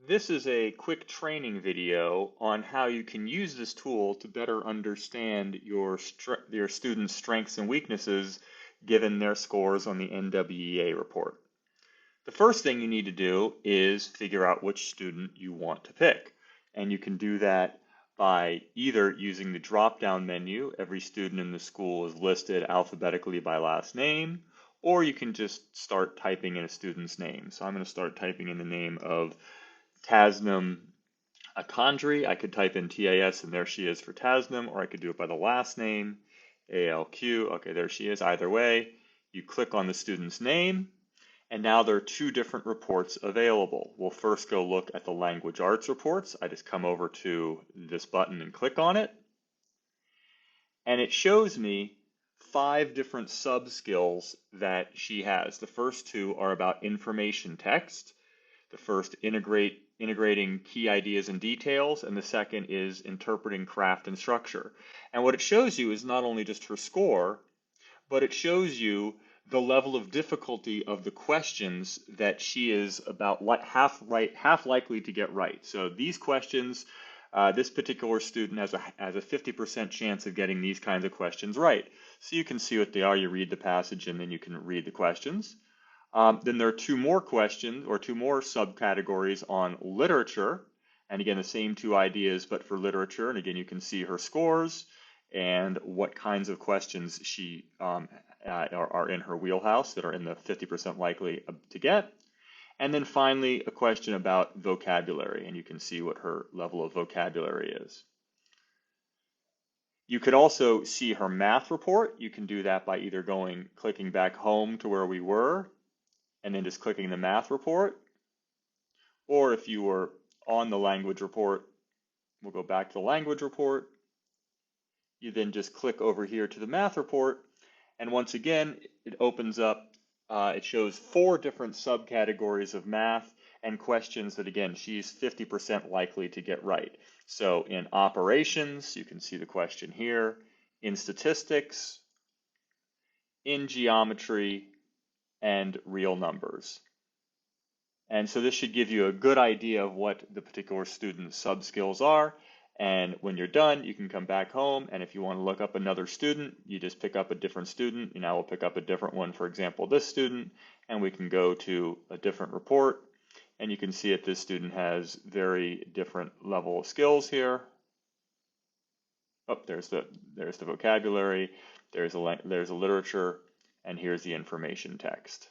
This is a quick training video on how you can use this tool to better understand your students' strengths and weaknesses given their scores on the NWEA report. The first thing you need to do is figure out which student you want to pick. And you can do that by either using the drop-down menu. Every student in the school is listed alphabetically by last name, or you can just start typing in a student's name. So I'm going to start typing in the name of Tasnim Akandri. I could type in TAS and there she is for Tasnim, or I could do it by the last name, ALQ. Okay, there she is. Either way, you click on the student's name, and now there are two different reports available. We'll first go look at the language arts reports. I just come over to this button and click on it, and it shows me 5 different sub-skills that she has. The first 2 are about information text. The first, integrating key ideas and details, and the second is interpreting craft and structure. And what it shows you is not only just her score, but it shows you the level of difficulty of the questions that she is about half likely to get right. So these questions, this particular student has a 50% chance of getting these kinds of questions right. So you can see what they are. You read the passage and then you can read the questions. Then there are 2 more questions or 2 more subcategories on literature. And again, the same 2 ideas, but for literature. And again, you can see her scores and what kinds of questions she are in her wheelhouse that are in the 50% likely to get. And then finally, a question about vocabulary, and you can see what her level of vocabulary is. You could also see her math report. You can do that by either clicking back home to where we were, and then just clicking the math report. Or if you were on the language report, we'll go back to the language report. You then just click over here to the math report. And once again, it opens up, it shows 4 different subcategories of math and questions that, again, she's 50% likely to get right. So in operations, you can see the question here, in statistics, in geometry, and real numbers. And so this should give you a good idea of what the particular student's sub-skills are. And when you're done, you can come back home. And if you want to look up another student, you just pick up a different student. And I will pick up a different one, for example, this student, and we can go to a different report. And you can see that this student has very different level of skills here. Oh, there's the vocabulary, there's a literature, and here's the information text.